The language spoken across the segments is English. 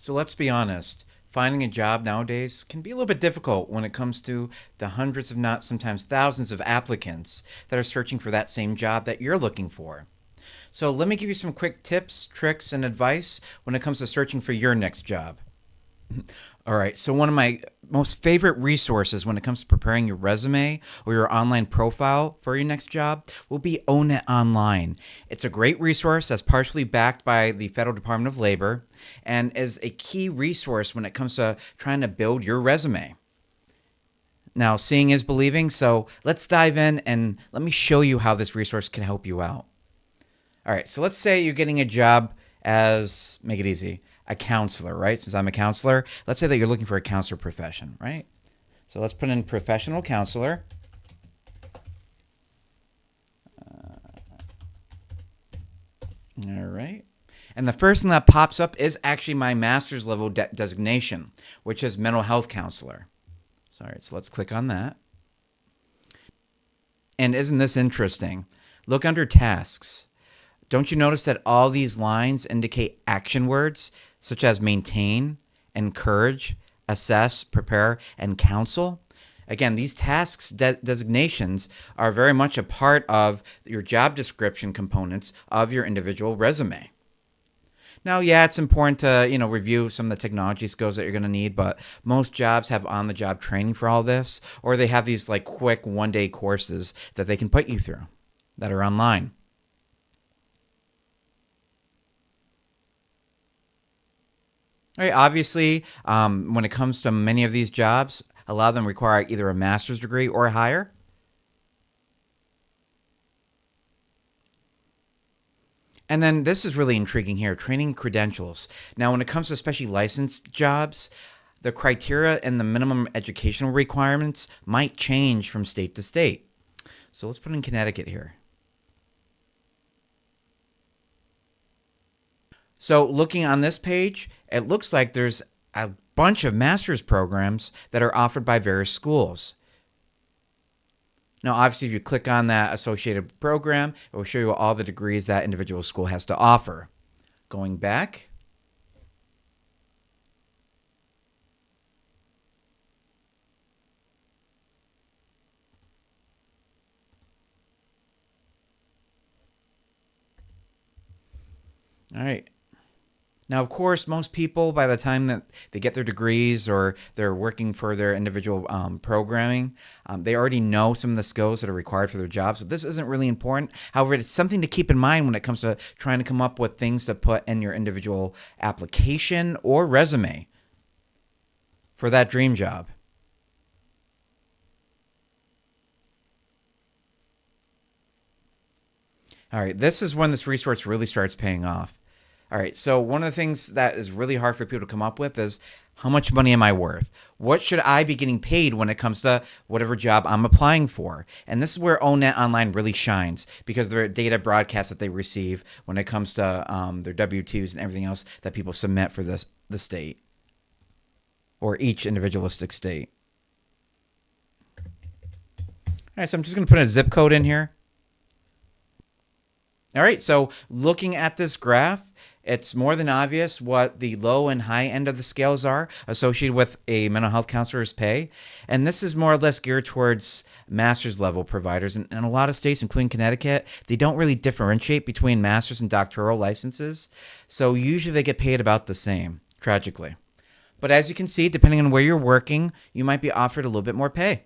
So let's be honest. Finding a job nowadays can be a little bit difficult when it comes to the hundreds, if not sometimes thousands, of applicants that are searching for that same job that you're looking for. So let me give you some quick tips, tricks, and advice when it comes to searching for your next job. All right, so one of my most favorite resources when it comes to preparing your resume or your online profile for your next job will be Own It Online. It's a great resource that's partially backed by the Federal Department of Labor and is a key resource when it comes to trying to build your resume. Now, seeing is believing, so let's dive in and let me show you how this resource can help you out. All right, so let's say you're getting a job as, make it easy, a counselor, right? Since I'm a counselor, let's say that you're looking for a counselor profession, right? So let's put in professional counselor. All right. And the first thing that pops up is actually my master's level designation, which is mental health counselor. Sorry, so let's click on that. And isn't this interesting? Look under tasks. Don't you notice that all these lines indicate action words such as maintain, encourage, assess, prepare, and counsel? Again, these tasks designations are very much a part of your job description components of your individual resume. Now, yeah, it's important to, review some of the technology skills that you're going to need, but most jobs have on-the-job training for all this, or they have these like quick one-day courses that they can put you through that are online. All right, obviously, when it comes to many of these jobs, a lot of them require either a master's degree or higher. And then this is really intriguing here, training credentials. Now, when it comes to especially licensed jobs, the criteria and the minimum educational requirements might change from state to state. So let's put in Connecticut here. So looking on this page, it looks like there's a bunch of master's programs that are offered by various schools. Now, obviously, if you click on that associated program, it will show you all the degrees that individual school has to offer. Going back. All right. Now, of course, most people, by the time that they get their degrees or they're working for their individual programming, they already know some of the skills that are required for their job. So this isn't really important. However, it's something to keep in mind when it comes to trying to come up with things to put in your individual application or resume for that dream job. All right, this is when this resource really starts paying off. All right, so one of the things that is really hard for people to come up with is how much money am I worth? What should I be getting paid when it comes to whatever job I'm applying for? And this is where ONET Online really shines because their data broadcasts that they receive when it comes to their W-2s and everything else that people submit for the state or each individualistic state. All right, so I'm just going to put a zip code in here. All right, so looking at this graph, it's more than obvious what the low and high end of the scales are associated with a mental health counselor's pay. And this is more or less geared towards master's level providers. And in a lot of states, including Connecticut, they don't really differentiate between master's and doctoral licenses. So usually they get paid about the same, tragically. But as you can see, depending on where you're working, you might be offered a little bit more pay.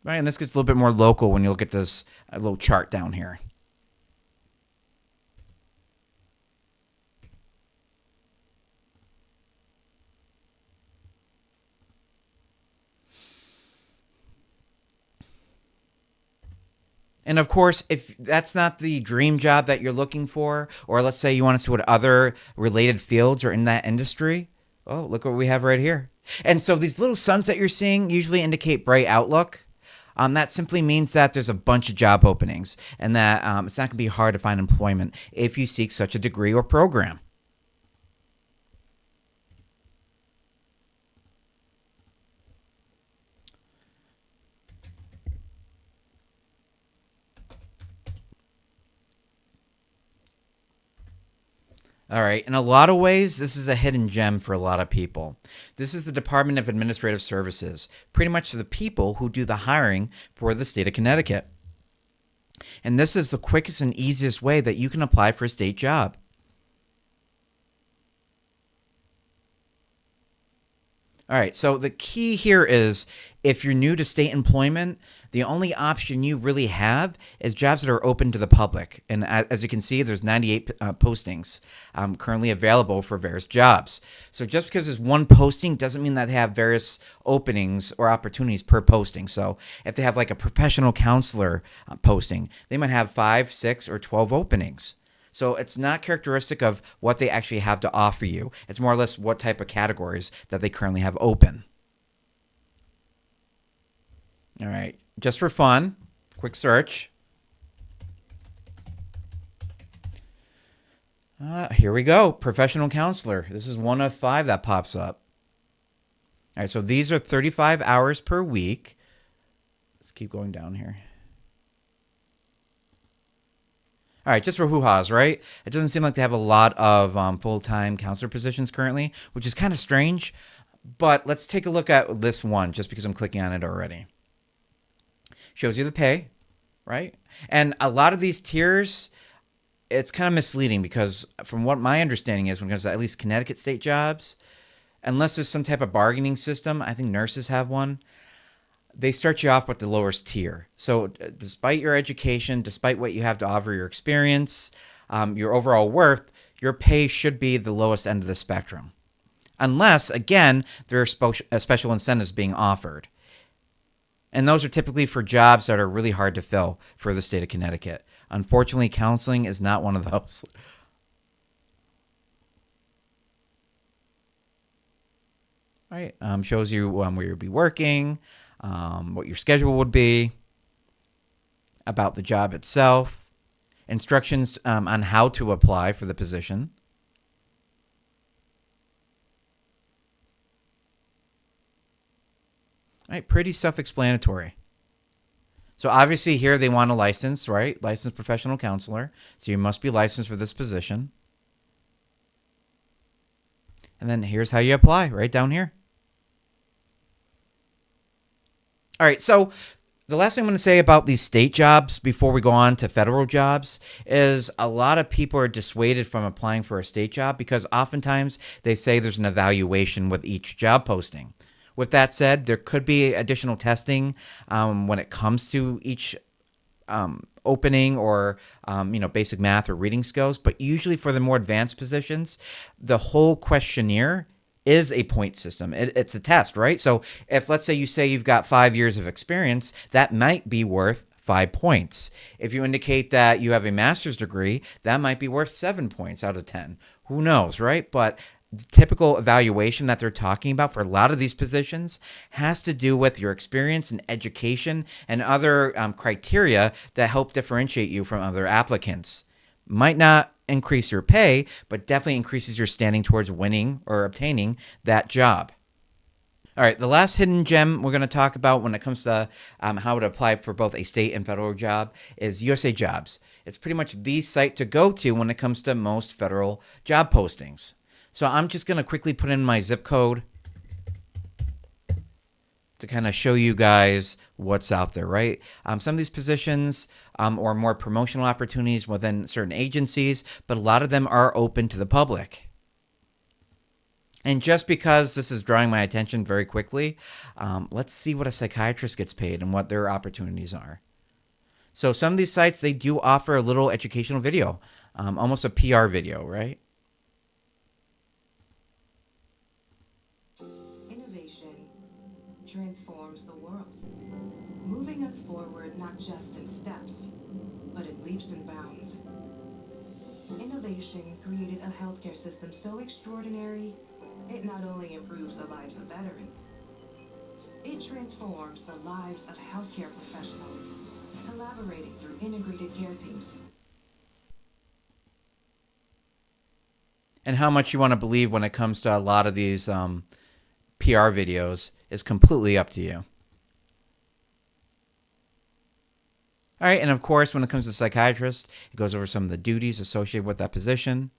Right, and this gets a little bit more local when you look at this little chart down here. And of course, if that's not the dream job that you're looking for, or let's say you want to see what other related fields are in that industry, oh, look what we have right here. And so these little suns that you're seeing usually indicate bright outlook. That simply means that there's a bunch of job openings and that it's not going to be hard to find employment if you seek such a degree or program. All right, in a lot of ways, this is a hidden gem for a lot of people. This is the Department of Administrative Services, pretty much the people who do the hiring for the state of Connecticut. And this is the quickest and easiest way that you can apply for a state job. All right, so the key here is if you're new to state employment, the only option you really have is jobs that are open to the public. And as you can see, there's 98 postings currently available for various jobs. So just because there's one posting doesn't mean that they have various openings or opportunities per posting. So if they have like a professional counselor posting, they might have 5, 6, or 12 openings. So it's not characteristic of what they actually have to offer you. It's more or less what type of categories that they currently have open. All right, just for fun, quick search. Here we go, professional counselor. This is one of 5 that pops up. All right, so these are 35 hours per week. Let's keep going down here. All right, just for hoo-ha's, right? It doesn't seem like they have a lot of full-time counselor positions currently, which is kind of strange. But let's take a look at this one, just because I'm clicking on it already. Shows you the pay, right? And a lot of these tiers, it's kind of misleading because from what my understanding is, when it comes to at least Connecticut state jobs, unless there's some type of bargaining system, I think nurses have one, they start you off with the lowest tier. So despite your education, despite what you have to offer, your experience, your overall worth, your pay should be the lowest end of the spectrum. Unless, again, there are special incentives being offered. And those are typically for jobs that are really hard to fill for the state of Connecticut. Unfortunately, counseling is not one of those. All right, shows you where you'll be working, what your schedule would be, about the job itself, instructions on how to apply for the position. All right, pretty self-explanatory. So obviously here they want a license, right? Licensed professional counselor. So you must be licensed for this position. And then here's how you apply, right down here. All right, so the last thing I'm going to say about these state jobs before we go on to federal jobs is a lot of people are dissuaded from applying for a state job because oftentimes they say there's an evaluation with each job posting. With that said, there could be additional testing when it comes to each opening or basic math or reading skills, but usually for the more advanced positions, the whole questionnaire is a point system. It's a test, right? So if let's say you've got 5 years of experience, that might be worth 5 points. If you indicate that you have a master's degree, that might be worth 7 points out of 10. Who knows, right? But the typical evaluation that they're talking about for a lot of these positions has to do with your experience and education and other criteria that help differentiate you from other applicants. Might not increase your pay, but definitely increases your standing towards winning or obtaining that job. All right, the last hidden gem we're going to talk about when it comes to how to apply for both a state and federal job is USA Jobs. It's pretty much the site to go to when it comes to most federal job postings. So I'm just going to quickly put in my zip code to kind of show you guys what's out there, right? Some of these positions or more promotional opportunities within certain agencies, but a lot of them are open to the public. And just because this is drawing my attention very quickly, let's see what a psychiatrist gets paid and what their opportunities are. So some of these sites, they do offer a little educational video, almost a PR video, right? Transforms the world, moving us forward not just in steps, but in leaps and bounds. Innovation created a healthcare system so extraordinary, it not only improves the lives of veterans, it transforms the lives of healthcare professionals, collaborating through integrated care teams. And how much you want to believe when it comes to a lot of these PR videos is completely up to you. All right, and of course, when it comes to psychiatrist, it goes over some of the duties associated with that position.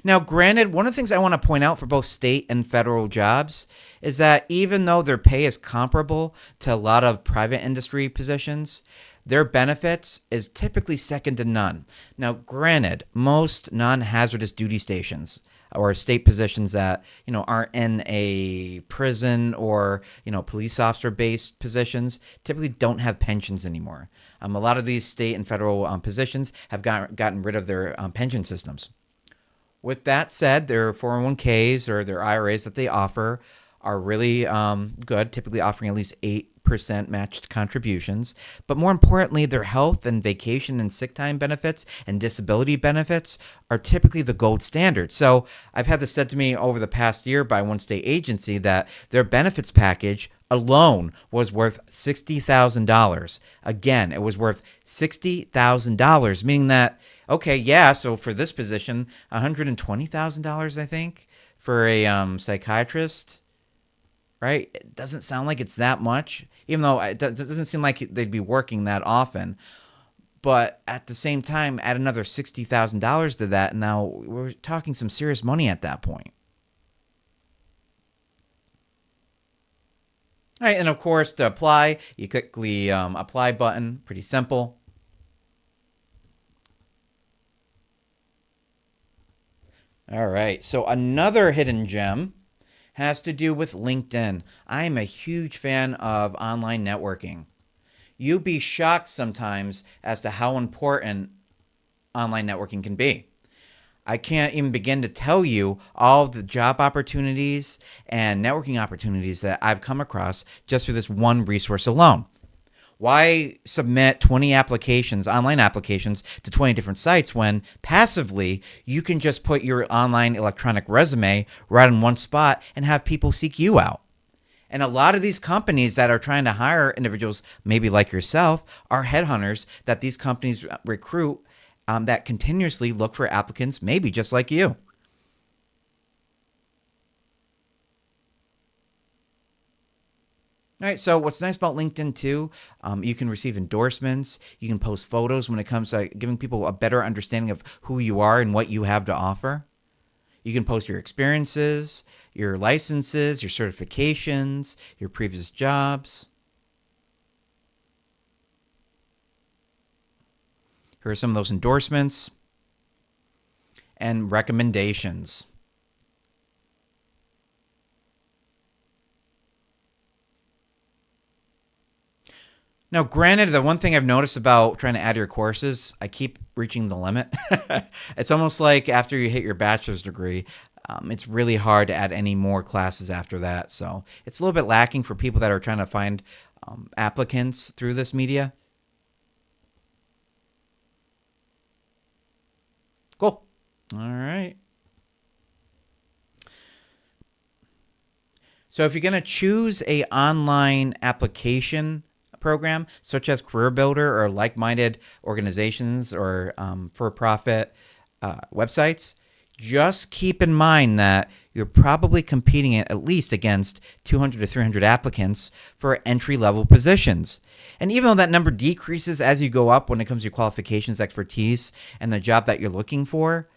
Now, granted, one of the things I want to point out for both state and federal jobs is that even though their pay is comparable to a lot of private industry positions, their benefits is typically second to none. Now, granted, most non-hazardous duty stations or state positions that aren't in a prison or police officer based positions typically don't have pensions anymore. A lot of these state and federal positions have gotten rid of their pension systems. With that said, their 401ks or their IRAs that they offer are really good, typically offering at least 8% matched contributions. But more importantly, their health and vacation and sick time benefits and disability benefits are typically the gold standard. So I've had this said to me over the past year by one state agency that their benefits package alone was worth $60,000. Again, it was worth $60,000, meaning that, okay, yeah, so for this position, $120,000, I think, for a psychiatrist, right? It doesn't sound like it's that much, even though it doesn't seem like they'd be working that often. But at the same time, add another $60,000 to that, and now we're talking some serious money at that point. All right, and of course, to apply, you click the apply button. Pretty simple. All right, so another hidden gem has to do with LinkedIn. I am a huge fan of online networking. You'd be shocked sometimes as to how important online networking can be. I can't even begin to tell you all the job opportunities and networking opportunities that I've come across just through this one resource alone. Why submit 20 applications, online applications, to 20 different sites when passively you can just put your online electronic resume right in one spot and have people seek you out? And a lot of these companies that are trying to hire individuals, maybe like yourself, are headhunters that these companies recruit that continuously look for applicants, maybe just like you. All right, so what's nice about LinkedIn too, you can receive endorsements, you can post photos when it comes to giving people a better understanding of who you are and what you have to offer. You can post your experiences, your licenses, your certifications, your previous jobs. Here are some of those endorsements and recommendations. Now, granted, the one thing I've noticed about trying to add your courses, I keep reaching the limit. It's almost like after you hit your bachelor's degree, it's really hard to add any more classes after that. So it's a little bit lacking for people that are trying to find applicants through this media. Cool. All right. So if you're going to choose a online application program, such as Career Builder or like-minded organizations or for-profit websites, just keep in mind that you're probably competing at least against 200 to 300 applicants for entry-level positions. And even though that number decreases as you go up when it comes to your qualifications, expertise, and the job that you're looking for,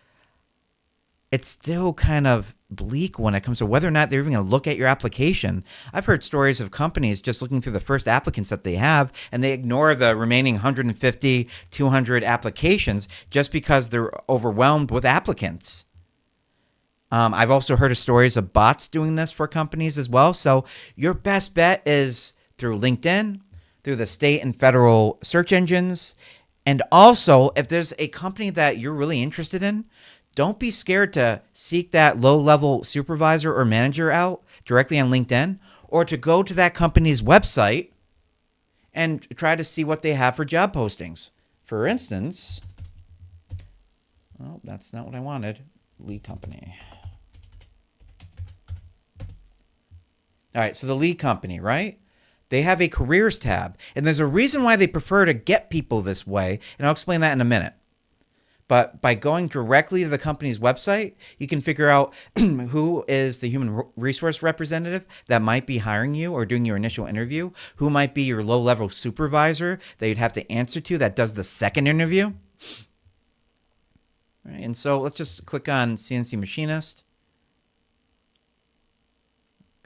it's still kind of bleak when it comes to whether or not they're even going to look at your application. I've heard stories of companies just looking through the first applicants that they have, and they ignore the remaining 150, 200 applications just because they're overwhelmed with applicants. I've also heard of stories of bots doing this for companies as well. So your best bet is through LinkedIn, through the state and federal search engines. And also, if there's a company that you're really interested in, don't be scared to seek that low-level supervisor or manager out directly on LinkedIn, or to go to that company's website and try to see what they have for job postings. For instance, well, that's not what I wanted. Lead company. All right, so the lead company, right? They have a careers tab, and there's a reason why they prefer to get people this way, and I'll explain that in a minute. But by going directly to the company's website, you can figure out who is the human resource representative that might be hiring you or doing your initial interview, who might be your low-level supervisor that you'd have to answer to that does the second interview. Right, and so let's just click on CNC Machinist.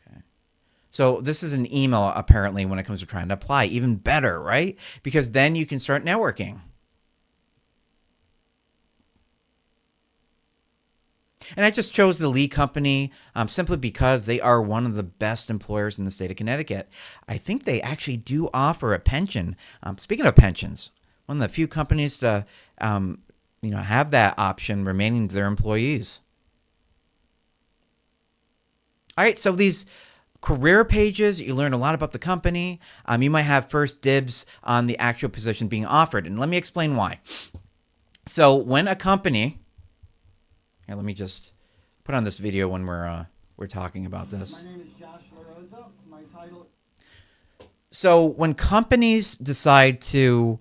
Okay. So this is an email apparently when it comes to trying to apply. Even better, right? Because then you can start networking. And I just chose the Lee Company simply because they are one of the best employers in the state of Connecticut. I think they actually do offer a pension. Speaking of pensions, one of the few companies to have that option remaining to their employees. All right, so these career pages, you learn a lot about the company. You might have first dibs on the actual position being offered. And let me explain why. So when a company, here, let me just put on this video when we're talking about this. My name is Josh LaRosa. My title. So when companies decide to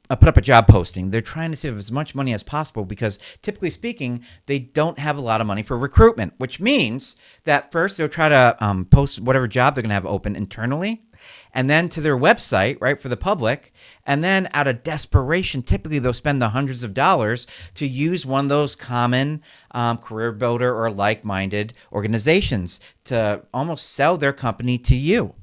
put up a job posting, they're trying to save as much money as possible because typically speaking, they don't have a lot of money for recruitment, which means that first they'll try to post whatever job they're going to have open internally and then to their website, right, for the public. And then out of desperation, typically they'll spend the hundreds of dollars to use one of those common career builder or like-minded organizations to almost sell their company to you.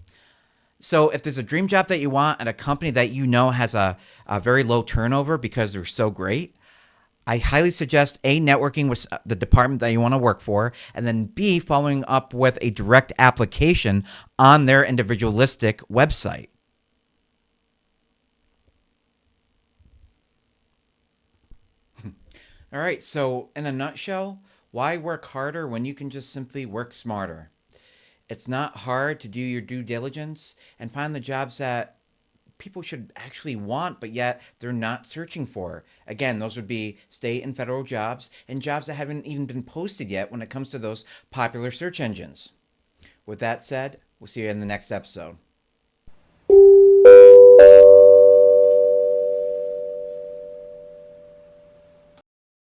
So if there's a dream job that you want at a company that you know has a very low turnover because they're so great, I highly suggest A, networking with the department that you want to work for, and then B, following up with a direct application on their individualistic website. All right, so in a nutshell, why work harder when you can just simply work smarter? It's not hard to do your due diligence and find the jobs that people should actually want, but yet they're not searching for. Again, those would be state and federal jobs and jobs that haven't even been posted yet when it comes to those popular search engines. With that said, we'll see you in the next episode.